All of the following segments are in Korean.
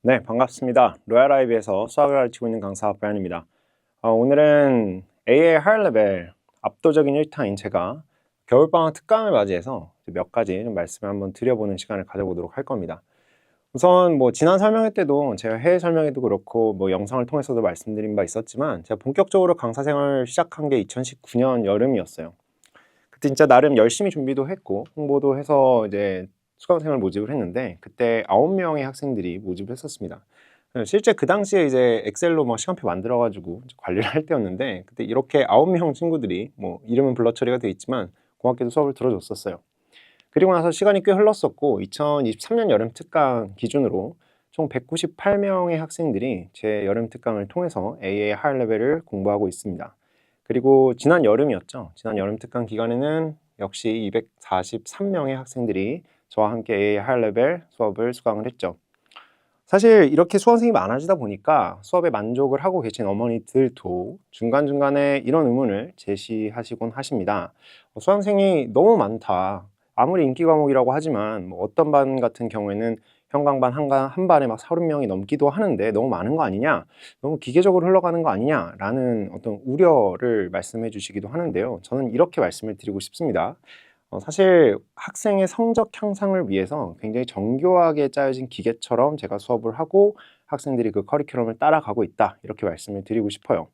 네, 반갑습니다. 로얄아이비에서 수학을 가르치고 있는 강사 브라이언입니다. 오늘은 AI 하이어 레벨 압도적인 1타인 제가 겨울방학 특강을 맞이해서 몇 가지 좀 말씀을 한번 드려보는 시간을 가져보도록 할 겁니다. 우선 뭐 지난 설명회 때도 제가 해외 설명회도 그렇고 뭐 영상을 통해서도 말씀드린 바 있었지만 제가 본격적으로 강사 생활을 시작한 게 2019년 여름이었어요. 그때 진짜 나름 열심히 준비도 했고 홍보도 해서 이제 수강생을 모집을 했는데 그때 9명의 학생들이 모집을 했었습니다. 실제 그 당시에 이제 엑셀로 뭐 시간표 만들어 가지고 관리를 할 때였는데 그때 이렇게 9명 친구들이 뭐 이름은 블러 처리가 되어 있지만 고맙게도 수업을 들어줬었어요. 그리고 나서 시간이 꽤 흘렀었고 2023년 여름 특강 기준으로 총 198명의 학생들이 제 여름 특강을 통해서 AA 하이어 레벨을 공부하고 있습니다. 그리고 지난 여름이었죠. 지난 여름 특강 기간에는 역시 243명의 학생들이 저와 함께 AA 하이어 레벨 수업을 수강을 했죠. 사실 이렇게 수강생이 많아지다 보니까 수업에 만족을 하고 계신 어머니들도 중간중간에 이런 의문을 제시하시곤 하십니다. 수강생이 너무 많다. 아무리 인기 과목이라고 하지만 뭐 어떤 반 같은 경우에는 형광반 한 반에 막 30명이 넘기도 하는데 너무 많은 거 아니냐? 너무 기계적으로 흘러가는 거 아니냐? 라는 어떤 우려를 말씀해 주시기도 하는데요. 저는 이렇게 말씀을 드리고 싶습니다. 사실 학생의 성적 향상을 위해서 굉장히 정교하게 짜여진 기계처럼 제가 수업을 하고 학생들이 그 커리큘럼을 따라가고 있다 이렇게 말씀을 드리고 싶어요.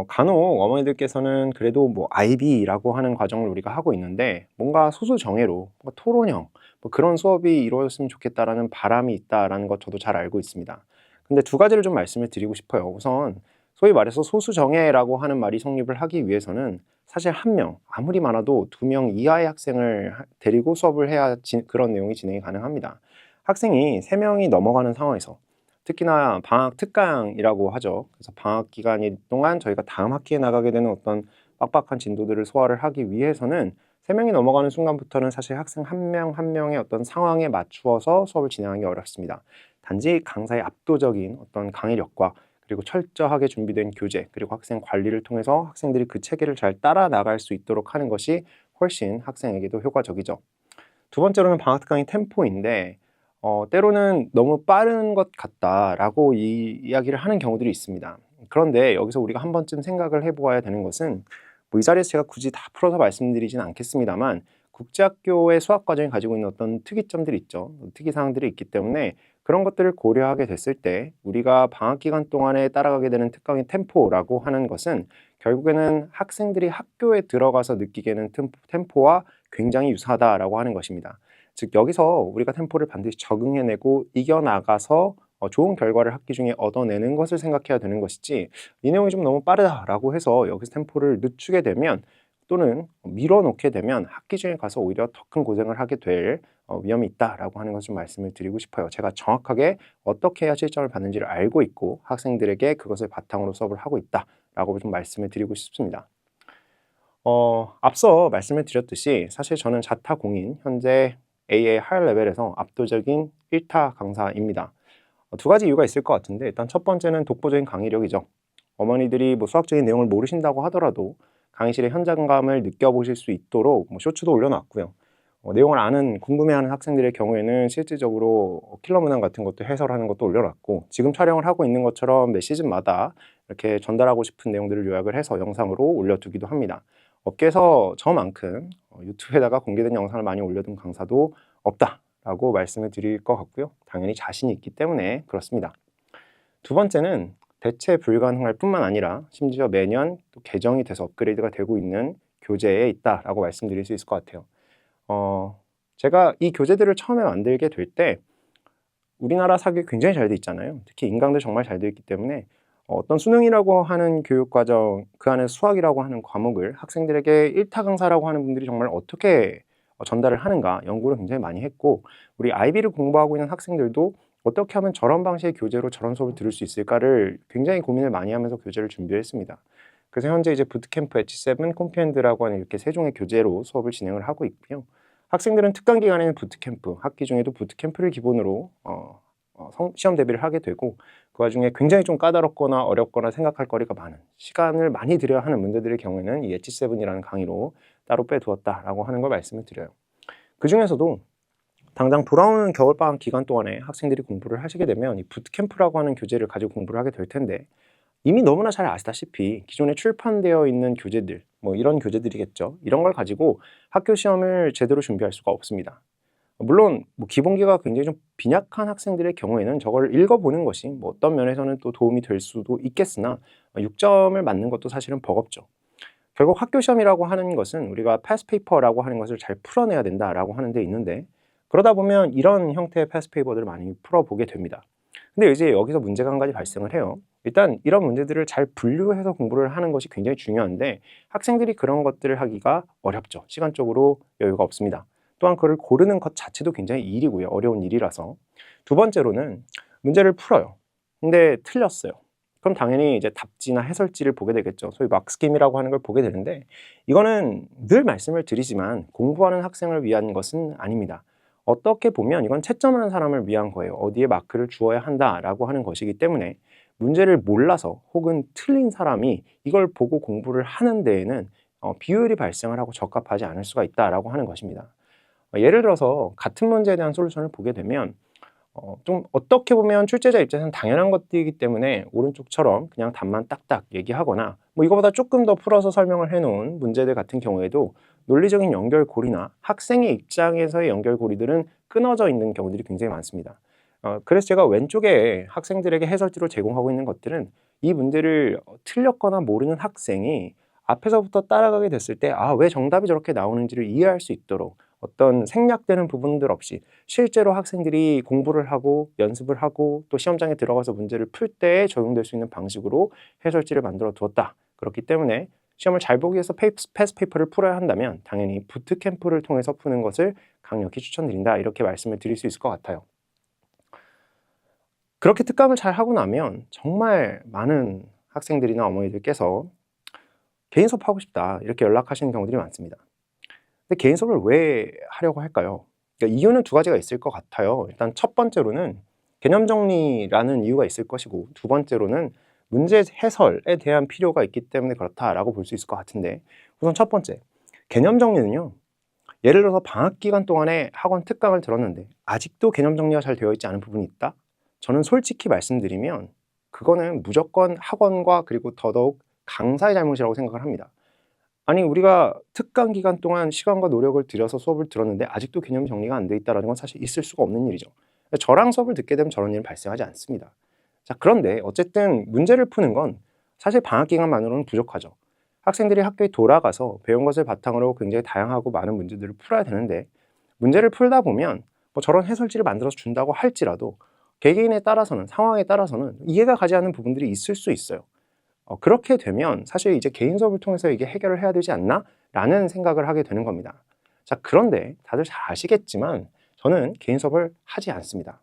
간혹 어머니들께서는 그래도 뭐 IB라고 하는 과정을 우리가 하고 있는데 뭔가 소수 정예로 뭔가 토론형 뭐 그런 수업이 이루어졌으면 좋겠다라는 바람이 있다라는 것 저도 잘 알고 있습니다. 근데 두 가지를 좀 말씀을 드리고 싶어요. 우선 소위 말해서 소수 정예라고 하는 말이 성립을 하기 위해서는 사실 한 명, 아무리 많아도 2명 이하의 학생을 데리고 수업을 해야 그런 내용이 진행이 가능합니다. 학생이 3명이 넘어가는 상황에서 특히나 방학 특강이라고 하죠. 그래서 방학 기간 동안 저희가 다음 학기에 나가게 되는 어떤 빡빡한 진도들을 소화를 하기 위해서는 3명이 넘어가는 순간부터는 사실 학생 한 명 한 명의 어떤 상황에 맞추어서 수업을 진행하기 어렵습니다. 단지 강사의 압도적인 어떤 강의력과 그리고 철저하게 준비된 교재, 그리고 학생 관리를 통해서 학생들이 그 체계를 잘 따라 나갈 수 있도록 하는 것이 훨씬 학생에게도 효과적이죠. 두 번째로는 방학 특강의 템포인데 때로는 너무 빠른 것 같다라고 이야기를 하는 경우들이 있습니다. 그런데 여기서 우리가 한 번쯤 생각을 해보아야 되는 것은 뭐 이 자리에서 제가 굳이 다 풀어서 말씀드리진 않겠습니다만 국제학교의 수학 과정이 가지고 있는 어떤 특이점들이 있죠. 특이사항들이 있기 때문에 그런 것들을 고려하게 됐을 때 우리가 방학 기간 동안에 따라가게 되는 특강의 템포라고 하는 것은 결국에는 학생들이 학교에 들어가서 느끼게는 템포와 굉장히 유사하다라고 하는 것입니다. 즉 여기서 우리가 템포를 반드시 적응해내고 이겨나가서 좋은 결과를 학기 중에 얻어내는 것을 생각해야 되는 것이지 이 내용이 좀 너무 빠르다라고 해서 여기서 템포를 늦추게 되면 또는 밀어놓게 되면 학기 중에 가서 오히려 더 큰 고생을 하게 될 위험이 있다라고 하는 것을 좀 말씀을 드리고 싶어요. 제가 정확하게 어떻게 해야 실점을 받는지를 알고 있고 학생들에게 그것을 바탕으로 수업을 하고 있다라고 좀 말씀을 드리고 싶습니다. 앞서 말씀을 드렸듯이 사실 저는 자타공인 현재 AA 하이어 레벨에서 압도적인 1타 강사입니다. 두 가지 이유가 있을 것 같은데 일단 첫 번째는 독보적인 강의력이죠. 어머니들이 뭐 수학적인 내용을 모르신다고 하더라도 강의실의 현장감을 느껴보실 수 있도록 뭐 쇼츠도 올려놨고요. 내용을 아는 궁금해하는 학생들의 경우에는 실질적으로 킬러 문항 같은 것도 해설하는 것도 올려놨고 지금 촬영을 하고 있는 것처럼 매 시즌마다 이렇게 전달하고 싶은 내용들을 요약을 해서 영상으로 올려두기도 합니다. 업계에서 저만큼 유튜브에다가 공개된 영상을 많이 올려둔 강사도 없다라고 말씀을 드릴 것 같고요. 당연히 자신이 있기 때문에 그렇습니다. 두 번째는 대체 불가능할 뿐만 아니라 심지어 매년 또 개정이 돼서 업그레이드가 되고 있는 교재에 있다라고 말씀드릴 수 있을 것 같아요. 제가 이 교재들을 처음에 만들게 될 때 우리나라 사교육이 굉장히 잘 돼 있잖아요. 특히 인강들 정말 잘 돼 있기 때문에 어떤 수능이라고 하는 교육과정 그 안에 수학이라고 하는 과목을 학생들에게 1타 강사라고 하는 분들이 정말 어떻게 전달을 하는가 연구를 굉장히 많이 했고 우리 IB를 공부하고 있는 학생들도 어떻게 하면 저런 방식의 교재로 저런 수업을 들을 수 있을까를 굉장히 고민을 많이 하면서 교재를 준비를 했습니다. 그래서 현재 이제 부트캠프 H7, 콤피엔드라고 하는 이렇게 세 종의 교재로 수업을 진행을 하고 있고요. 학생들은 특강 기간에는 부트캠프, 학기 중에도 부트캠프를 기본으로 시험 대비를 하게 되고 그 와중에 굉장히 좀 까다롭거나 어렵거나 생각할 거리가 많은 시간을 많이 들여야 하는 문제들의 경우에는 이 H7이라는 강의로 따로 빼두었다라고 하는 걸 말씀을 드려요. 그 중에서도 당장 돌아오는 겨울방학 기간 동안에 학생들이 공부를 하시게 되면 이 부트캠프라고 하는 교재를 가지고 공부를 하게 될 텐데, 이미 너무나 잘 아시다시피 기존에 출판되어 있는 교재들, 뭐 이런 교재들이겠죠. 이런 걸 가지고 학교 시험을 제대로 준비할 수가 없습니다. 물론 뭐 기본기가 굉장히 좀 빈약한 학생들의 경우에는 저걸 읽어보는 것이 뭐 어떤 면에서는 또 도움이 될 수도 있겠으나 6점을 맞는 것도 사실은 버겁죠. 결국 학교 시험이라고 하는 것은 우리가 패스페이퍼라고 하는 것을 잘 풀어내야 된다라고 하는 데 있는데, 그러다 보면 이런 형태의 패스페이퍼들을 많이 풀어보게 됩니다. 근데 이제 여기서 문제가 한 가지 발생을 해요. 일단 이런 문제들을 잘 분류해서 공부를 하는 것이 굉장히 중요한데, 학생들이 그런 것들을 하기가 어렵죠. 시간적으로 여유가 없습니다. 또한 그걸 고르는 것 자체도 굉장히 일이고요. 어려운 일이라서. 두 번째로는 문제를 풀어요. 근데 틀렸어요. 그럼 당연히 이제 답지나 해설지를 보게 되겠죠. 소위 막스김이라고 하는 걸 보게 되는데, 이거는 늘 말씀을 드리지만 공부하는 학생을 위한 것은 아닙니다. 어떻게 보면 이건 채점하는 사람을 위한 거예요. 어디에 마크를 주어야 한다라고 하는 것이기 때문에, 문제를 몰라서 혹은 틀린 사람이 이걸 보고 공부를 하는 데에는 비효율이 발생을 하고 적합하지 않을 수가 있다라고 하는 것입니다. 예를 들어서 같은 문제에 대한 솔루션을 보게 되면 좀 어떻게 보면 출제자 입장에서는 당연한 것들이기 때문에 오른쪽처럼 그냥 답만 딱딱 얘기하거나, 뭐 이거보다 조금 더 풀어서 설명을 해놓은 문제들 같은 경우에도 논리적인 연결고리나 학생의 입장에서의 연결고리들은 끊어져 있는 경우들이 굉장히 많습니다. 그래서 제가 왼쪽에 학생들에게 해설지로 제공하고 있는 것들은 이 문제를 틀렸거나 모르는 학생이 앞에서부터 따라가게 됐을 때 왜 정답이 저렇게 나오는지를 이해할 수 있도록 어떤 생략되는 부분들 없이 실제로 학생들이 공부를 하고 연습을 하고 또 시험장에 들어가서 문제를 풀 때 적용될 수 있는 방식으로 해설지를 만들어 두었다. 그렇기 때문에 시험을 잘 보기 위해서 패스페이퍼를 풀어야 한다면 당연히 부트캠프를 통해서 푸는 것을 강력히 추천드린다. 이렇게 말씀을 드릴 수 있을 것 같아요. 그렇게 특강을 잘 하고 나면 정말 많은 학생들이나 어머니들께서 개인 수업 하고 싶다 이렇게 연락하시는 경우들이 많습니다. 근데 개인 수업을 왜 하려고 할까요? 그러니까 이유는 두 가지가 있을 것 같아요. 일단 첫 번째로는 개념 정리라는 이유가 있을 것이고, 두 번째로는 문제 해설에 대한 필요가 있기 때문에 그렇다라고 볼 수 있을 것 같은데, 우선 첫 번째, 개념 정리는요. 예를 들어서 방학 기간 동안에 학원 특강을 들었는데 아직도 개념 정리가 잘 되어 있지 않은 부분이 있다? 저는 솔직히 말씀드리면 그거는 무조건 학원과 그리고 더더욱 강사의 잘못이라고 생각을 합니다. 아니, 우리가 특강 기간 동안 시간과 노력을 들여서 수업을 들었는데 아직도 개념 정리가 안 돼 있다는 건 사실 있을 수가 없는 일이죠. 저랑 수업을 듣게 되면 저런 일은 발생하지 않습니다. 자, 그런데 어쨌든 문제를 푸는 건 사실 방학 기간만으로는 부족하죠. 학생들이 학교에 돌아가서 배운 것을 바탕으로 굉장히 다양하고 많은 문제들을 풀어야 되는데, 문제를 풀다 보면 뭐 저런 해설지를 만들어서 준다고 할지라도 개개인에 따라서는, 상황에 따라서는 이해가 가지 않는 부분들이 있을 수 있어요. 그렇게 되면 사실 이제 개인 수업을 통해서 이게 해결을 해야 되지 않나? 라는 생각을 하게 되는 겁니다. 자, 그런데 다들 잘 아시겠지만 저는 개인 수업을 하지 않습니다.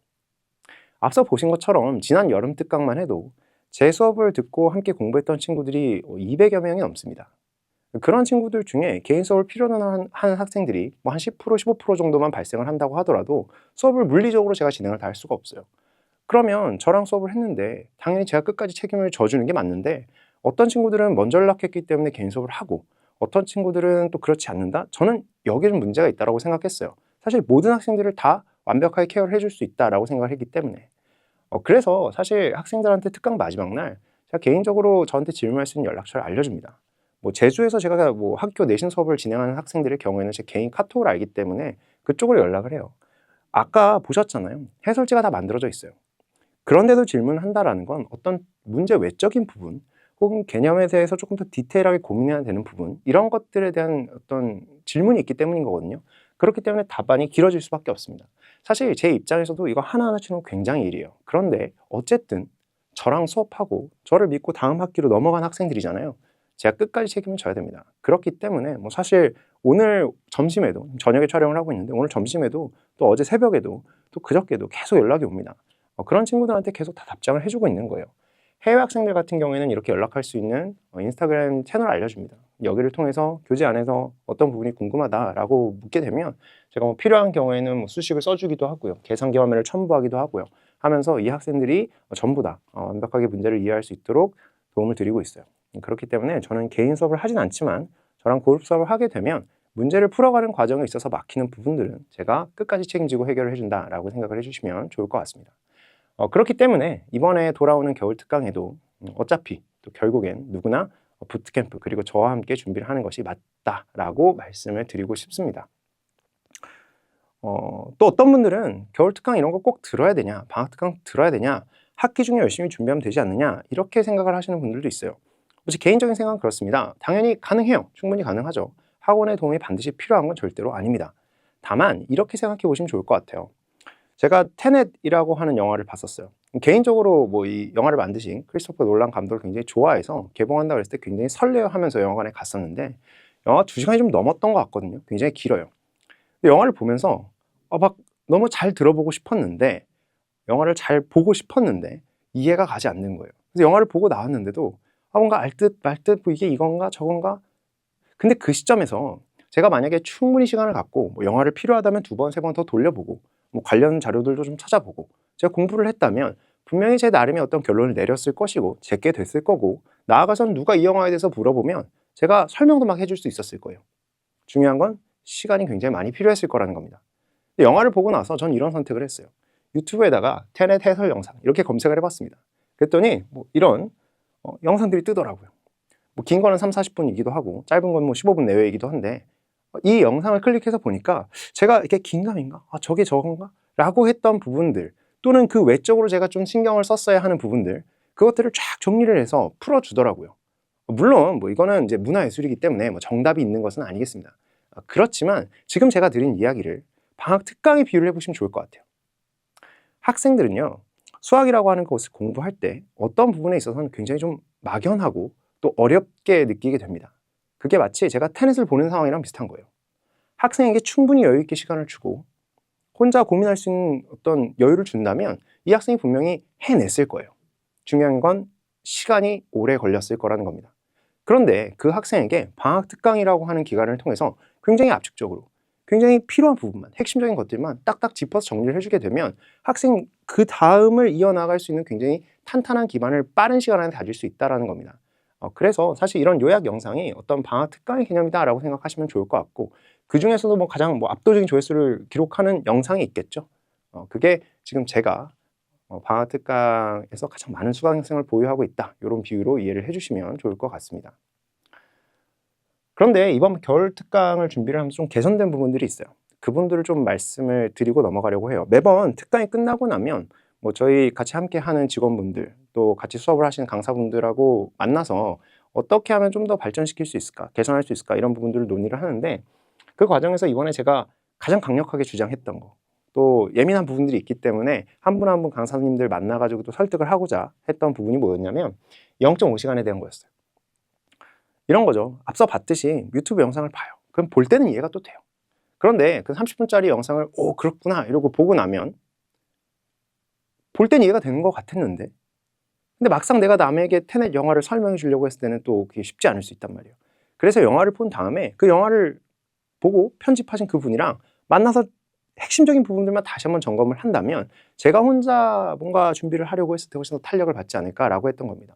앞서 보신 것처럼 지난 여름 특강만 해도 제 수업을 듣고 함께 공부했던 친구들이 200여 명이 넘습니다. 그런 친구들 중에 개인 수업을 필요로 하는 학생들이 뭐 한 10%, 15% 정도만 발생을 한다고 하더라도 수업을 물리적으로 제가 진행을 다 할 수가 없어요. 그러면 저랑 수업을 했는데 당연히 제가 끝까지 책임을 져주는 게 맞는데, 어떤 친구들은 먼저 연락했기 때문에 개인 수업을 하고 어떤 친구들은 또 그렇지 않는다? 저는 여기에 좀 문제가 있다고 생각했어요. 사실 모든 학생들을 다 완벽하게 케어를 해줄 수 있다라고 생각을 했기 때문에. 그래서 사실 학생들한테 특강 마지막 날 제가 개인적으로 저한테 질문할 수 있는 연락처를 알려줍니다. 뭐 제주에서 제가 뭐 학교 내신 수업을 진행하는 학생들의 경우에는 제 개인 카톡을 알기 때문에 그쪽으로 연락을 해요. 아까 보셨잖아요. 해설지가 다 만들어져 있어요. 그런데도 질문을 한다라는 건 어떤 문제 외적인 부분 혹은 개념에 대해서 조금 더 디테일하게 고민해야 되는 부분, 이런 것들에 대한 어떤 질문이 있기 때문인 거거든요. 그렇기 때문에 답안이 길어질 수밖에 없습니다. 사실 제 입장에서도 이거 하나하나 치는 건 굉장히 일이에요. 그런데 어쨌든 저랑 수업하고 저를 믿고 다음 학기로 넘어간 학생들이잖아요. 제가 끝까지 책임을 져야 됩니다. 그렇기 때문에 뭐 사실 오늘 점심에도, 저녁에 촬영을 하고 있는데 오늘 점심에도 또 어제 새벽에도 또 그저께도 계속 연락이 옵니다. 그런 친구들한테 계속 다 답장을 해주고 있는 거예요. 해외 학생들 같은 경우에는 이렇게 연락할 수 있는 인스타그램 채널을 알려줍니다. 여기를 통해서 교재 안에서 어떤 부분이 궁금하다라고 묻게 되면 제가 뭐 필요한 경우에는 뭐 수식을 써주기도 하고요. 계산기 화면을 첨부하기도 하고요. 하면서 이 학생들이 전부 다 완벽하게 문제를 이해할 수 있도록 도움을 드리고 있어요. 그렇기 때문에 저는 개인 수업을 하진 않지만 저랑 그룹 수업을 하게 되면 문제를 풀어가는 과정에 있어서 막히는 부분들은 제가 끝까지 책임지고 해결을 해준다라고 생각을 해주시면 좋을 것 같습니다. 그렇기 때문에 이번에 돌아오는 겨울 특강에도 어차피 또 결국엔 누구나 부트캠프 그리고 저와 함께 준비를 하는 것이 맞다라고 말씀을 드리고 싶습니다. 또 어떤 분들은 겨울 특강 이런 거 꼭 들어야 되냐, 방학 특강 들어야 되냐, 학기 중에 열심히 준비하면 되지 않느냐 이렇게 생각을 하시는 분들도 있어요. 제 개인적인 생각은 그렇습니다. 당연히 가능해요. 충분히 가능하죠. 학원의 도움이 반드시 필요한 건 절대로 아닙니다. 다만 이렇게 생각해 보시면 좋을 것 같아요. 제가 테넷이라고 하는 영화를 봤었어요. 개인적으로 뭐 이 영화를 만드신 크리스토퍼 놀란 감독을 굉장히 좋아해서 개봉한다 그랬을 때 굉장히 설레어하면서 영화관에 갔었는데 영화 2시간이 좀 넘었던 것 같거든요. 굉장히 길어요. 근데 영화를 보면서 막 너무 잘 들어보고 싶었는데 영화를 잘 보고 싶었는데 이해가 가지 않는 거예요. 그래서 영화를 보고 나왔는데도 뭔가 알듯 말듯 뭐 이게 이건가 저건가. 근데 그 시점에서 제가 만약에 충분히 시간을 갖고 뭐 영화를 필요하다면 2번, 3번 더 돌려보고 뭐 관련 자료들도 좀 찾아보고 제가 공부를 했다면 분명히 제 나름의 어떤 결론을 내렸을 것이고 제게 됐을 거고 나아가서는 누가 이 영화에 대해서 물어보면 제가 설명도 막 해줄 수 있었을 거예요. 중요한 건 시간이 굉장히 많이 필요했을 거라는 겁니다. 영화를 보고 나서 전 이런 선택을 했어요. 유튜브에다가 테넷 해설 영상 이렇게 검색을 해봤습니다. 그랬더니 뭐 이런 영상들이 뜨더라고요. 뭐 긴 거는 3, 40분이기도 하고 짧은 건 뭐 15분 내외이기도 한데 이 영상을 클릭해서 보니까 제가 이렇게 긴가민가? 저게 저건가? 라고 했던 부분들 또는 그 외적으로 제가 좀 신경을 썼어야 하는 부분들 그것들을 쫙 정리를 해서 풀어주더라고요. 물론 뭐 이거는 이제 문화예술이기 때문에 뭐 정답이 있는 것은 아니겠습니다. 그렇지만 지금 제가 드린 이야기를 방학 특강에 비유를 해보시면 좋을 것 같아요. 학생들은요 수학이라고 하는 것을 공부할 때 어떤 부분에 있어서는 굉장히 좀 막연하고 또 어렵게 느끼게 됩니다. 그게 마치 제가 테넷을 보는 상황이랑 비슷한 거예요. 학생에게 충분히 여유 있게 시간을 주고 혼자 고민할 수 있는 어떤 여유를 준다면 이 학생이 분명히 해냈을 거예요. 중요한 건 시간이 오래 걸렸을 거라는 겁니다. 그런데 그 학생에게 방학 특강이라고 하는 기간을 통해서 굉장히 압축적으로 굉장히 필요한 부분만 핵심적인 것들만 딱딱 짚어서 정리를 해주게 되면 학생 그 다음을 이어나갈 수 있는 굉장히 탄탄한 기반을 빠른 시간 안에 다질 수 있다는 겁니다. 그래서 사실 이런 요약 영상이 어떤 방학 특강의 개념이다라고 생각하시면 좋을 것 같고 그 중에서도 뭐 가장 뭐 압도적인 조회수를 기록하는 영상이 있겠죠. 그게 지금 제가 방학 특강에서 가장 많은 수강생을 보유하고 있다. 이런 비유로 이해를 해주시면 좋을 것 같습니다. 그런데 이번 겨울 특강을 준비를 하면서 좀 개선된 부분들이 있어요. 그분들을 좀 말씀을 드리고 넘어가려고 해요. 매번 특강이 끝나고 나면 뭐 저희 같이 함께 하는 직원분들 또 같이 수업을 하시는 강사분들하고 만나서 어떻게 하면 좀 더 발전시킬 수 있을까, 개선할 수 있을까 이런 부분들을 논의를 하는데 그 과정에서 이번에 제가 가장 강력하게 주장했던 거 또 예민한 부분들이 있기 때문에 한 분 한 분 강사님들 만나가지고 또 설득을 하고자 했던 부분이 뭐였냐면 0.5시간에 대한 거였어요. 이런 거죠. 앞서 봤듯이 유튜브 영상을 봐요. 그럼 볼 때는 이해가 또 돼요. 그런데 그 30분짜리 영상을 그렇구나 이러고 보고 나면 볼 때는 이해가 되는 것 같았는데 근데 막상 내가 남에게 테넷 영화를 설명해 주려고 했을 때는 또 그게 쉽지 않을 수 있단 말이에요. 그래서 영화를 본 다음에 그 영화를 보고 편집하신 그분이랑 만나서 핵심적인 부분들만 다시 한번 점검을 한다면 제가 혼자 뭔가 준비를 하려고 했을 때 훨씬 더 탄력을 받지 않을까라고 했던 겁니다.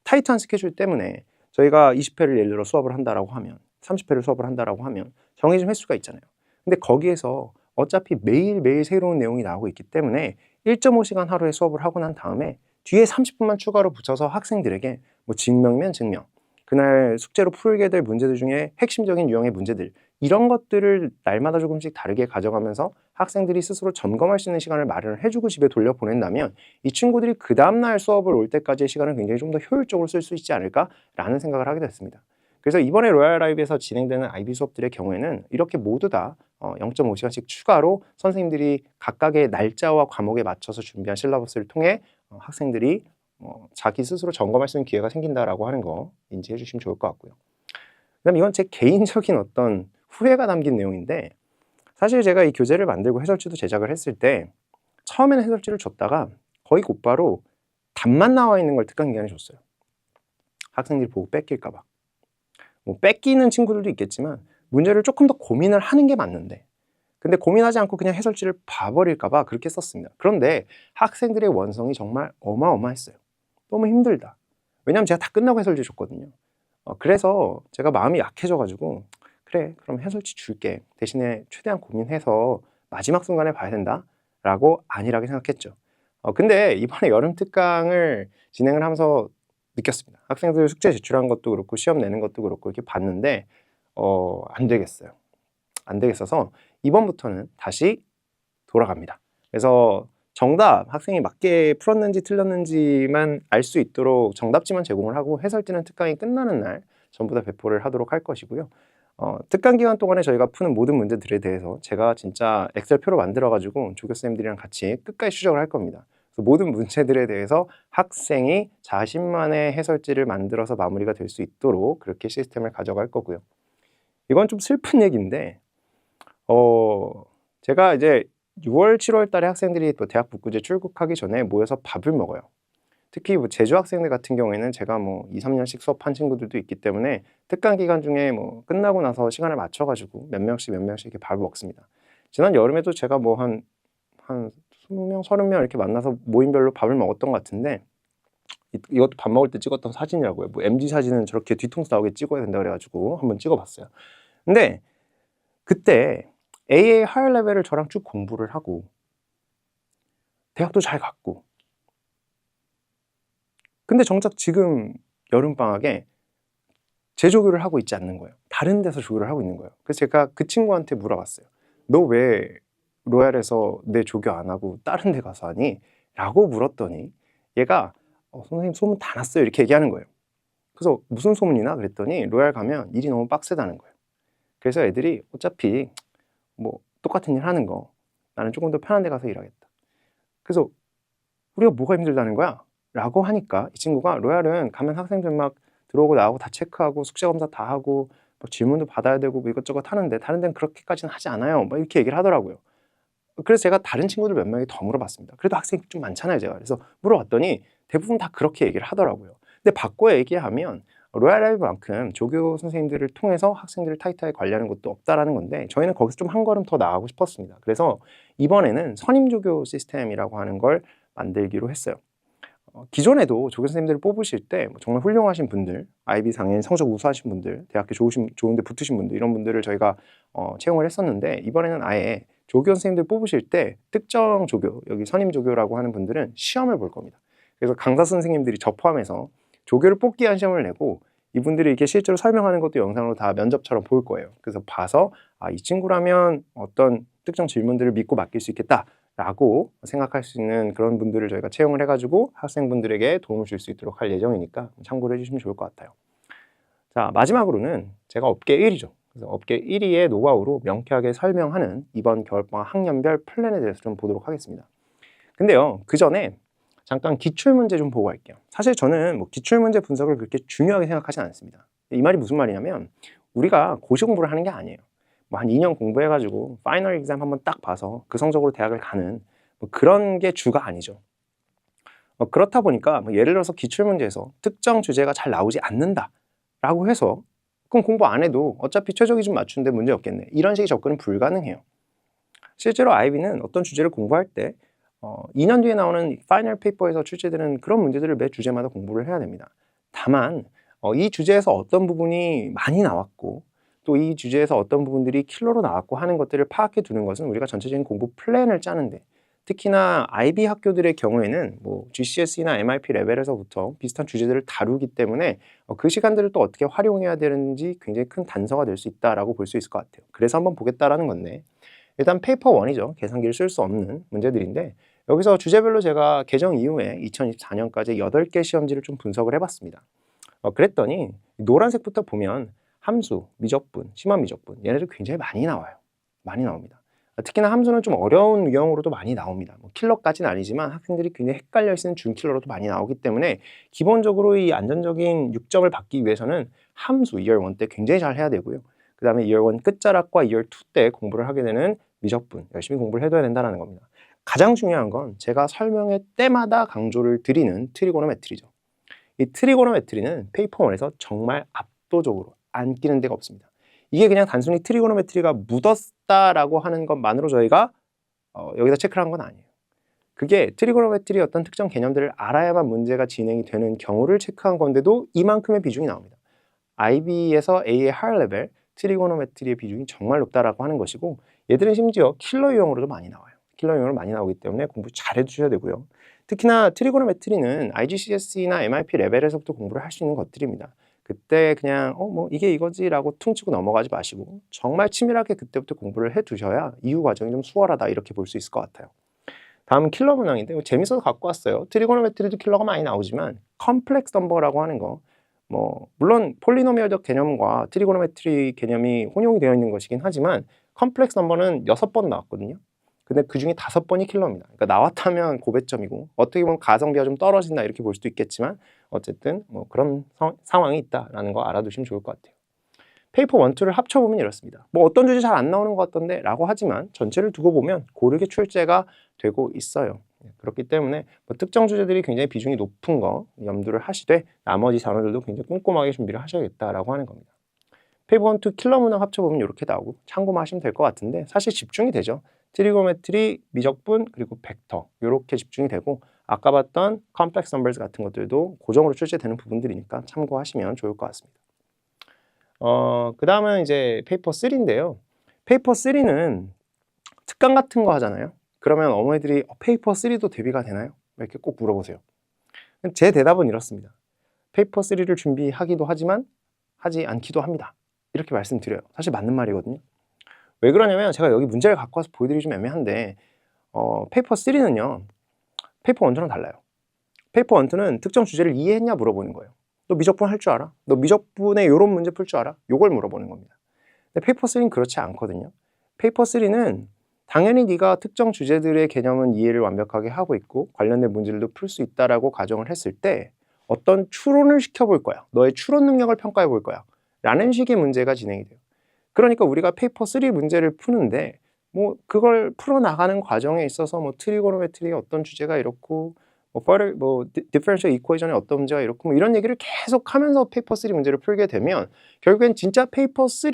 타이트한 스케줄 때문에 저희가 20회를 예를 들어 수업을 한다라고 하면 30회를 수업을 한다라고 하면 정해진 횟수가 있잖아요. 근데 거기에서 어차피 매일매일 새로운 내용이 나오고 있기 때문에 1.5시간 하루에 수업을 하고 난 다음에 뒤에 30분만 추가로 붙여서 학생들에게 뭐 증명이면 증명, 그날 숙제로 풀게 될 문제들 중에 핵심적인 유형의 문제들 이런 것들을 날마다 조금씩 다르게 가져가면서 학생들이 스스로 점검할 수 있는 시간을 마련을 해주고 집에 돌려보낸다면 이 친구들이 그 다음날 수업을 올 때까지의 시간을 굉장히 좀 더 효율적으로 쓸 수 있지 않을까라는 생각을 하게 됐습니다. 그래서 이번에 로얄 라이브에서 진행되는 IB 수업들의 경우에는 이렇게 모두 다 0.5시간씩 추가로 선생님들이 각각의 날짜와 과목에 맞춰서 준비한 실러버스를 통해 학생들이 자기 스스로 점검할 수 있는 기회가 생긴다라고 하는 거 인지해 주시면 좋을 것 같고요. 그다음 이건 제 개인적인 어떤 후회가 담긴 내용인데 사실 제가 이 교재를 만들고 해설지도 제작을 했을 때 처음에는 해설지를 줬다가 거의 곧바로 답만 나와 있는 걸 특강 기간에 줬어요. 학생들이 보고 뺏길까 봐. 뭐 뺏기는 친구들도 있겠지만 문제를 조금 더 고민을 하는 게 맞는데 근데 고민하지 않고 그냥 해설지를 봐버릴까 봐 그렇게 썼습니다. 그런데 학생들의 원성이 정말 어마어마했어요. 너무 힘들다. 왜냐하면 제가 다 끝나고 해설지 줬거든요. 그래서 제가 마음이 약해져가지고 그래 그럼 해설지 줄게. 대신에 최대한 고민해서 마지막 순간에 봐야 된다 라고 안일하게 생각했죠. 근데 이번에 여름 특강을 진행을 하면서 느꼈습니다. 학생들 숙제 제출한 것도 그렇고 시험 내는 것도 그렇고 이렇게 봤는데 안 되겠어요. 안 되겠어서 이번부터는 다시 돌아갑니다. 그래서 정답 학생이 맞게 풀었는지 틀렸는지만 알 수 있도록 정답지만 제공을 하고 해설지는 특강이 끝나는 날 전부 다 배포를 하도록 할 것이고요. 특강 기간 동안에 저희가 푸는 모든 문제들에 대해서 제가 진짜 엑셀표로 만들어가지고 조교쌤들이랑 같이 끝까지 추적을 할 겁니다. 그래서 모든 문제들에 대해서 학생이 자신만의 해설지를 만들어서 마무리가 될 수 있도록 그렇게 시스템을 가져갈 거고요. 이건 좀 슬픈 얘기인데 제가 이제 6월, 7월 달에 학생들이 또 대학 북구제 출국하기 전에 모여서 밥을 먹어요. 특히 뭐 제주 학생들 같은 경우에는 제가 뭐 2, 3년씩 수업한 친구들도 있기 때문에 특강 기간 중에 뭐 끝나고 나서 시간을 맞춰가지고 몇 명씩 이렇게 밥을 먹습니다. 지난 여름에도 제가 뭐 한 20명, 30명 이렇게 만나서 모임별로 밥을 먹었던 것 같은데 이것도 밥 먹을 때 찍었던 사진이라고요. 뭐 MG 사진은 저렇게 뒤통수 나오게 찍어야 된다 그래가지고 한번 찍어봤어요. 근데 그때 AA 하이어 레벨을 저랑 쭉 공부를 하고 대학도 잘 갔고 근데 정작 지금 여름방학에 재조교를 하고 있지 않는 거예요. 다른 데서 조교를 하고 있는 거예요. 그래서 제가 그 친구한테 물어봤어요. 너 왜 로얄에서 내 조교 안 하고 다른 데 가서 하니? 라고 물었더니 얘가 선생님 소문 다 났어요 이렇게 얘기하는 거예요. 그래서 무슨 소문이나 그랬더니 로얄 가면 일이 너무 빡세다는 거예요. 그래서 애들이 어차피 뭐 똑같은 일 하는 거 나는 조금 더 편한 데 가서 일하겠다. 그래서 우리가 뭐가 힘들다는 거야? 라고 하니까 이 친구가 로얄은 가면 학생들 막 들어오고 나오고 다 체크하고 숙제 검사 다 하고 뭐 질문도 받아야 되고 뭐 이것저것 하는데 다른 데는 그렇게까지는 하지 않아요. 뭐 이렇게 얘기를 하더라고요. 그래서 제가 다른 친구들 몇 명이 더 물어봤습니다. 그래도 학생이 좀 많잖아요 제가. 그래서 물어봤더니 대부분 다 그렇게 얘기를 하더라고요. 근데 바꿔 얘기하면 로얄 라이브만큼 조교 선생님들을 통해서 학생들을 타이트하게 관리하는 것도 없다라는 건데 저희는 거기서 좀 한 걸음 더 나가고 싶었습니다. 그래서 이번에는 선임조교 시스템이라고 하는 걸 만들기로 했어요. 기존에도 조교 선생님들을 뽑으실 때 정말 훌륭하신 분들, IB 상인 성적 우수하신 분들, 대학교 좋은데 붙으신 분들 이런 분들을 저희가 채용을 했었는데 이번에는 아예 조교 선생님들 뽑으실 때 특정 조교, 여기 선임 조교라고 하는 분들은 시험을 볼 겁니다. 그래서 강사 선생님들이 저 포함해서 조교를 뽑기 위한 시험을 내고 이분들이 이렇게 실제로 설명하는 것도 영상으로 다 면접처럼 볼 거예요. 그래서 봐서 이 친구라면 어떤 특정 질문들을 믿고 맡길 수 있겠다 라고 생각할 수 있는 그런 분들을 저희가 채용을 해가지고 학생분들에게 도움을 줄 수 있도록 할 예정이니까 참고를 해주시면 좋을 것 같아요. 자, 마지막으로는 제가 업계 1위죠. 그래서 업계 1위의 노하우로 명쾌하게 설명하는 이번 겨울방학 학년별 플랜에 대해서 좀 보도록 하겠습니다. 근데요, 그 전에 잠깐 기출문제 좀 보고 갈게요. 사실 저는 뭐 기출문제 분석을 그렇게 중요하게 생각하지 않습니다. 이 말이 무슨 말이냐면 우리가 고시 공부를 하는 게 아니에요. 뭐 한 2년 공부해가지고 파이널 exam 한번 딱 봐서 그 성적으로 대학을 가는 뭐 그런 게 주가 아니죠. 그렇다 보니까 뭐 예를 들어서 기출문제에서 특정 주제가 잘 나오지 않는다 라고 해서 그럼 공부 안 해도 어차피 최저 기준 맞추는데 문제 없겠네 이런 식의 접근은 불가능해요. 실제로 IB는 어떤 주제를 공부할 때 2년 뒤에 나오는 파이널 페이퍼에서 출제되는 그런 문제들을 매 주제마다 공부를 해야 됩니다. 다만 이 주제에서 어떤 부분이 많이 나왔고 또 이 주제에서 어떤 부분들이 킬러로 나왔고 하는 것들을 파악해 두는 것은 우리가 전체적인 공부 플랜을 짜는데 특히나 IB 학교들의 경우에는 뭐 GCSE나 MIP 레벨에서부터 비슷한 주제들을 다루기 때문에 그 시간들을 또 어떻게 활용해야 되는지 굉장히 큰 단서가 될 수 있다라고 볼 수 있을 것 같아요. 그래서 한번 보겠다라는 건데 일단 페이퍼 1이죠. 계산기를 쓸 수 없는 문제들인데 여기서 주제별로 제가 개정 이후에 2024년까지 8개 시험지를 좀 분석을 해봤습니다. 그랬더니 노란색부터 보면 함수, 미적분, 심화 미적분 얘네들 굉장히 많이 나와요. 많이 나옵니다. 특히나 함수는 좀 어려운 유형으로도 많이 나옵니다. 뭐 킬러까지는 아니지만 학생들이 굉장히 헷갈려 있는 준킬러로도 많이 나오기 때문에 기본적으로 이 안전적인 6점을 받기 위해서는 함수 2열 1 때 굉장히 잘 해야 되고요. 그 다음에 2열 1 끝자락과 2열 2 때 공부를 하게 되는 미적분 열심히 공부를 해둬야 된다는 겁니다. 가장 중요한 건 제가 설명회 때마다 강조를 드리는 트리고노메트리죠. 이 트리고노메트리는 페이퍼 1에서 정말 압도적으로 안 끼는 데가 없습니다. 이게 그냥 단순히 트리고노메트리가 묻었다라고 하는 것만으로 저희가 여기다 체크를 한 건 아니에요. 그게 트리고노메트리 어떤 특정 개념들을 알아야만 문제가 진행이 되는 경우를 체크한 건데도 이만큼의 비중이 나옵니다. IB에서 A의 하이어 레벨, 트리고노메트리의 비중이 정말 높다라고 하는 것이고, 얘들은 심지어 킬러 유형으로도 많이 나와요. 킬러 유형으로 많이 나오기 때문에 공부 잘 해주셔야 되고요. 특히나 트리고노메트리는 IGCSE나 MIP 레벨에서부터 공부를 할 수 있는 것들입니다. 그때 그냥 뭐 이게 이거지라고 퉁치고 넘어가지 마시고 정말 치밀하게 그때부터 공부를 해두셔야 이후 과정이 좀 수월하다 이렇게 볼 수 있을 것 같아요. 다음은 킬러 문항인데 재밌어서 갖고 왔어요. 트리고노메트리도 킬러가 많이 나오지만 컴플렉스 넘버라고 하는 거, 물론 폴리노미얼적 개념과 트리고노메트리 개념이 혼용이 되어 있는 것이긴 하지만 컴플렉스 넘버는 6번 나왔거든요. 근데 그 중에 5번이 킬러입니다. 그러니까 나왔다면 고배점이고 어떻게 보면 가성비가 좀 떨어진다 이렇게 볼 수도 있겠지만 어쨌든 그런 상황이 있다라는 거 알아두시면 좋을 것 같아요. 페이퍼 1, 2를 합쳐보면 이렇습니다. 어떤 주제 잘 안 나오는 것 같던데 라고 하지만 전체를 두고 보면 고르게 출제가 되고 있어요. 그렇기 때문에 특정 주제들이 굉장히 비중이 높은 거 염두를 하시되 나머지 단어들도 굉장히 꼼꼼하게 준비를 하셔야겠다라고 하는 겁니다. 페이퍼 1, 2 킬러 문항 합쳐보면 이렇게 나오고 참고만 하시면 될 것 같은데 사실 집중이 되죠. 트리고노메트리, 미적분, 그리고 벡터 이렇게 집중이 되고 아까 봤던 컴플렉스 넘버즈 같은 것들도 고정으로 출제되는 부분들이니까 참고하시면 좋을 것 같습니다. 그 다음은 이제 페이퍼 3인데요. 페이퍼 3는 특강 같은 거 하잖아요. 그러면 어머니들이 페이퍼 3도 대비가 되나요? 이렇게 꼭 물어보세요. 제 대답은 이렇습니다. 페이퍼 3를 준비하기도 하지만 하지 않기도 합니다. 이렇게 말씀드려요. 사실 맞는 말이거든요. 왜 그러냐면 제가 여기 문제를 갖고 와서 보여드리기 좀 애매한데 페이퍼 3는요. 페이퍼 1, 2랑 달라요. 페이퍼 1, 2는 특정 주제를 이해했냐 물어보는 거예요. 너 미적분 할 줄 알아? 너 미적분에 이런 문제 풀 줄 알아? 요걸 물어보는 겁니다. 근데 페이퍼 3는 그렇지 않거든요. 페이퍼 3는 당연히 네가 특정 주제들의 개념은 이해를 완벽하게 하고 있고 관련된 문제들도 풀 수 있다라고 가정을 했을 때 어떤 추론을 시켜볼 거야. 너의 추론 능력을 평가해 볼 거야. 라는 식의 문제가 진행이 돼요. 그러니까 우리가 페이퍼 3 문제를 푸는데 그걸 풀어나가는 과정에 있어서 트리고노메트리의 어떤 주제가 이렇고 디퍼런셜 이퀘이션의 어떤 문제가 이렇고 이런 얘기를 계속 하면서 페이퍼 3 문제를 풀게 되면 결국엔 진짜 페이퍼 3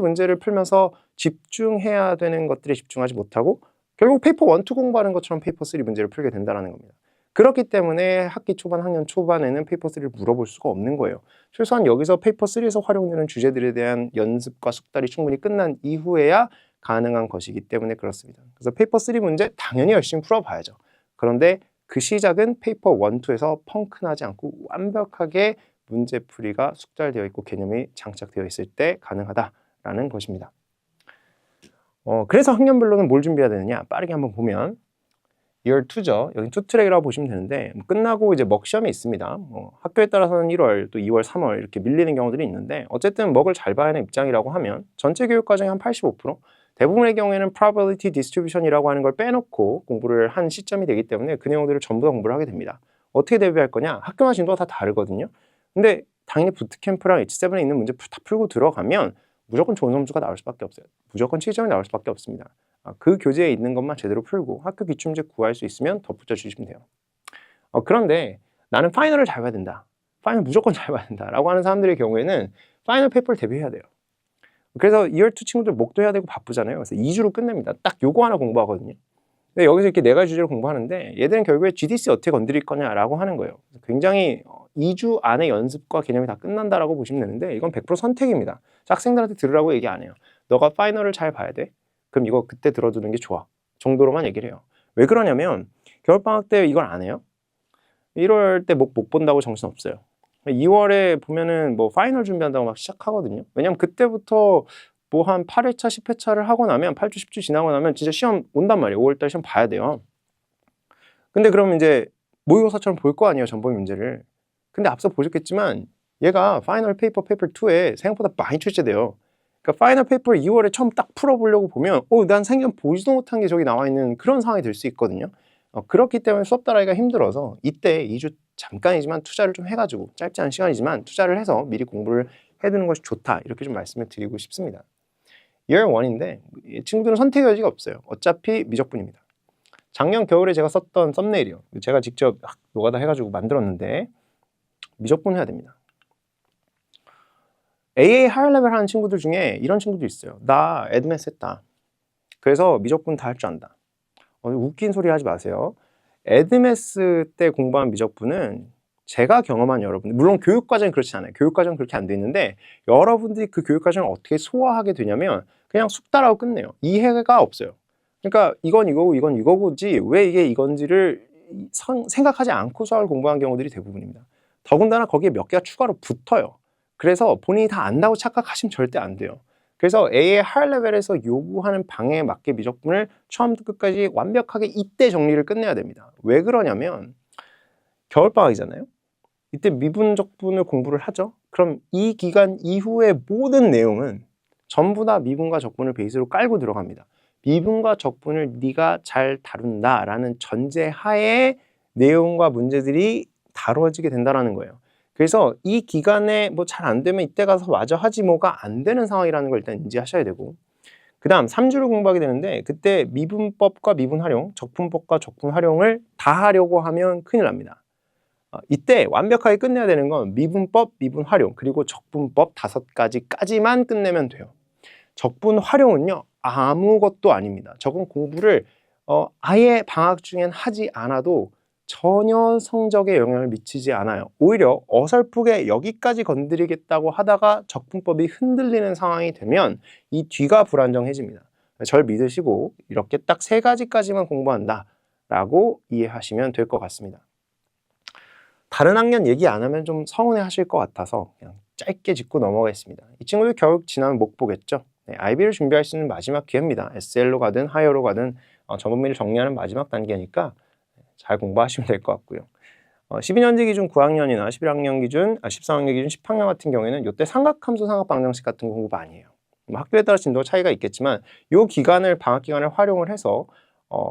문제를 풀면서 집중해야 되는 것들에 집중하지 못하고 결국 페이퍼 1, 2 공부하는 것처럼 페이퍼 3 문제를 풀게 된다는 겁니다. 그렇기 때문에 학기 초반, 학년 초반에는 페이퍼 3를 물어볼 수가 없는 거예요. 최소한 여기서 페이퍼 3에서 활용되는 주제들에 대한 연습과 숙달이 충분히 끝난 이후에야 가능한 것이기 때문에 그렇습니다. 그래서 페이퍼 3 문제 당연히 열심히 풀어봐야죠. 그런데 그 시작은 페이퍼 1, 2에서 펑크나지 않고 완벽하게 문제풀이가 숙달되어 있고 개념이 장착되어 있을 때 가능하다라는 것입니다. 그래서 학년별로는 뭘 준비해야 되느냐? 빠르게 한번 보면 Year 2죠. 여기 2트랙이라고 보시면 되는데 끝나고 이제 먹 시험이 있습니다. 학교에 따라서는 1월, 또 2월, 3월 이렇게 밀리는 경우들이 있는데 어쨌든 먹을 잘 봐야 하는 입장이라고 하면 전체 교육 과정의 한 85%, 대부분의 경우에는 probability distribution이라고 하는 걸 빼놓고 공부를 한 시점이 되기 때문에 그 내용들을 전부 다 공부를 하게 됩니다. 어떻게 대비할 거냐? 학교마다 진도가 다 다르거든요. 근데 당연히 부트캠프랑 H7에 있는 문제 다 풀고 들어가면 무조건 좋은 점수가 나올 수밖에 없어요. 무조건 7점이 나올 수밖에 없습니다. 그 교재에 있는 것만 제대로 풀고 학교 기출문제 구할 수 있으면 덧붙여 주시면 돼요. 그런데 나는 파이널을 잘 봐야 된다. 파이널 무조건 잘 봐야 된다. 라고 하는 사람들의 경우에는 파이널 페이퍼를 대비해야 돼요. 그래서 Year 2 친구들 목도 해야 되고 바쁘잖아요. 그래서 2주로 끝냅니다. 딱 요거 하나 공부하거든요. 근데 여기서 이렇게 4가지 주제를 공부하는데 얘들은 결국에 GDC 어떻게 건드릴 거냐라고 하는 거예요. 굉장히 2주 안에 연습과 개념이 다 끝난다라고 보시면 되는데 이건 100% 선택입니다. 학생들한테 들으라고 얘기 안 해요. 너가 파이널을 잘 봐야 돼. 그럼 이거 그때 들어두는 게 좋아. 정도로만 얘기를 해요. 왜 그러냐면 겨울방학 때 이걸 안 해요. 1월 때 못 본다고 정신없어요. 2월에 보면은 파이널 준비한다고 막 시작하거든요. 왜냐면 그때부터 한 8회차, 10회차를 하고 나면 8주, 10주 지나고 나면 진짜 시험 온단 말이에요. 5월달 시험 봐야 돼요. 근데 그러면 이제 모의고사처럼 볼 거 아니에요. 전범위 문제를. 근데 앞서 보셨겠지만 얘가 파이널 페이퍼 2에 생각보다 많이 출제돼요. 그러니까 파이널 페이퍼를 2월에 처음 딱 풀어보려고 보면 난 생전 보지도 못한 게 저기 나와 있는 그런 상황이 될 수 있거든요. 그렇기 때문에 수업 따라하기가 힘들어서 이때 2주 잠깐이지만 투자를 좀 해가지고 짧지 않은 시간이지만 투자를 해서 미리 공부를 해두는 것이 좋다. 이렇게 좀 말씀을 드리고 싶습니다. Year 1인데 친구들은 선택의 여지가 없어요. 어차피 미적분입니다. 작년 겨울에 제가 썼던 썸네일이요. 제가 직접 노가다 해가지고 만들었는데 미적분 해야 됩니다. AA 하이어 레벨 하는 친구들 중에 이런 친구도 있어요. 나 애드매스 했다. 그래서 미적분 다 할 줄 안다. 웃긴 소리 하지 마세요. 애드매스 때 공부한 미적분은 제가 경험한 여러분들, 물론 교육과정이 그렇지 않아요. 교육과정은 그렇게 안 돼 있는데 여러분들이 그 교육과정을 어떻게 소화하게 되냐면 그냥 숙달하고 끝내요. 이해가 없어요. 그러니까 이건 이거고 이건 이거고지 왜 이게 이건지를 생각하지 않고 수학을 공부한 경우들이 대부분입니다. 더군다나 거기에 몇 개가 추가로 붙어요. 그래서 본인이 다 안다고 착각하시면 절대 안 돼요. 그래서 A의 하이 레벨에서 요구하는 방해에 맞게 미적분을 처음부터 끝까지 완벽하게 이때 정리를 끝내야 됩니다. 왜 그러냐면 겨울방학이잖아요. 이때 미분적분을 공부를 하죠. 그럼 이 기간 이후의 모든 내용은 전부 다 미분과 적분을 베이스로 깔고 들어갑니다. 미분과 적분을 네가 잘 다룬다라는 전제하에 내용과 문제들이 다뤄지게 된다는 거예요. 그래서 이 기간에 뭐 잘 안 되면 이때 가서 마저 하지 뭐가 안 되는 상황이라는 걸 일단 인지하셔야 되고, 그 다음 3주를 공부하게 되는데 그때 미분법과 미분 활용, 적분법과 적분 활용을 다 하려고 하면 큰일 납니다. 이때 완벽하게 끝내야 되는 건 미분법, 미분 활용, 그리고 적분법 5가지까지만 끝내면 돼요. 적분 활용은요, 아무것도 아닙니다. 적은 공부를 아예 방학 중엔 하지 않아도 전혀 성적에 영향을 미치지 않아요. 오히려 어설프게 여기까지 건드리겠다고 하다가 적분법이 흔들리는 상황이 되면 이 뒤가 불안정해집니다. 절 믿으시고 이렇게 딱 3가지까지만 공부한다 라고 이해하시면 될 것 같습니다. 다른 학년 얘기 안 하면 좀 서운해 하실 것 같아서 그냥 짧게 짚고 넘어가겠습니다. 이 친구들 겨울 지나면 못 보겠죠? 네, IB를 준비할 수 있는 마지막 기회입니다. SL로 가든 하이어로 가든 전문미를 정리하는 마지막 단계니까 잘 공부하시면 될 것 같고요. 12년제 기준 9학년이나 11학년 기준, 13학년 기준 10학년 같은 경우에는 이때 삼각함수, 삼각방정식 같은 거 공부 많이 해요. 학교에 따라 진도 차이가 있겠지만 이 기간을, 방학 기간을 활용을 해서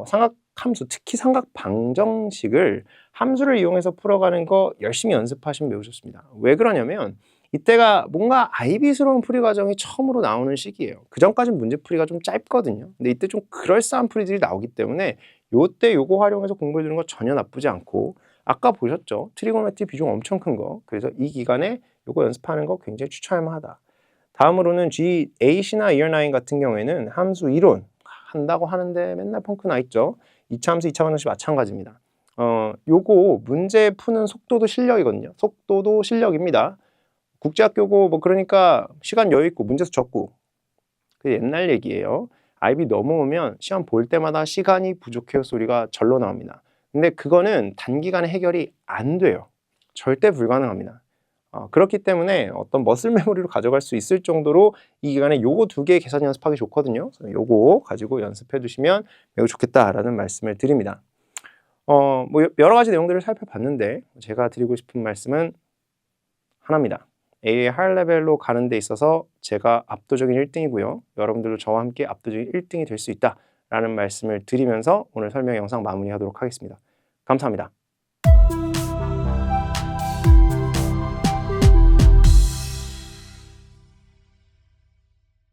삼각함수, 특히 삼각방정식을 함수를 이용해서 풀어가는 거 열심히 연습하시면 매우 좋습니다. 왜 그러냐면 이때가 뭔가 IB스러운 풀이 과정이 처음으로 나오는 시기예요. 그 전까지는 문제풀이가 좀 짧거든요. 근데 이때 좀 그럴싸한 풀이들이 나오기 때문에 요때 요거 활용해서 공부해 주는 거 전혀 나쁘지 않고, 아까 보셨죠? 트리고노메트리 비중 엄청 큰 거. 그래서 이 기간에 요거 연습하는 거 굉장히 추천할 만하다. 다음으로는 G8이나 Year 9 같은 경우에는 함수 이론 한다고 하는데 맨날 펑크 나 있죠. 2차 함수, 2차 방정식 마찬가지입니다. 요거 문제 푸는 속도도 실력이거든요. 속도도 실력입니다. 국제학교고 뭐 그러니까 시간 여유 있고 문제수 적고, 그 옛날 얘기예요. IB 넘어오면 시험 볼 때마다 시간이 부족해요 소리가 절로 나옵니다. 근데 그거는 단기간에 해결이 안 돼요. 절대 불가능합니다. 그렇기 때문에 어떤 머슬 메모리로 가져갈 수 있을 정도로 이 기간에 요거 2개 계산 연습하기 좋거든요. 요거 가지고 연습해 두시면 매우 좋겠다라는 말씀을 드립니다. 뭐 여러 가지 내용들을 살펴봤는데 제가 드리고 싶은 말씀은 하나입니다. A의 하이 레벨로 가는 데 있어서 제가 압도적인 1등이고요. 여러분들도 저와 함께 압도적인 1등이 될 수 있다라는 말씀을 드리면서 오늘 설명 영상 마무리하도록 하겠습니다. 감사합니다.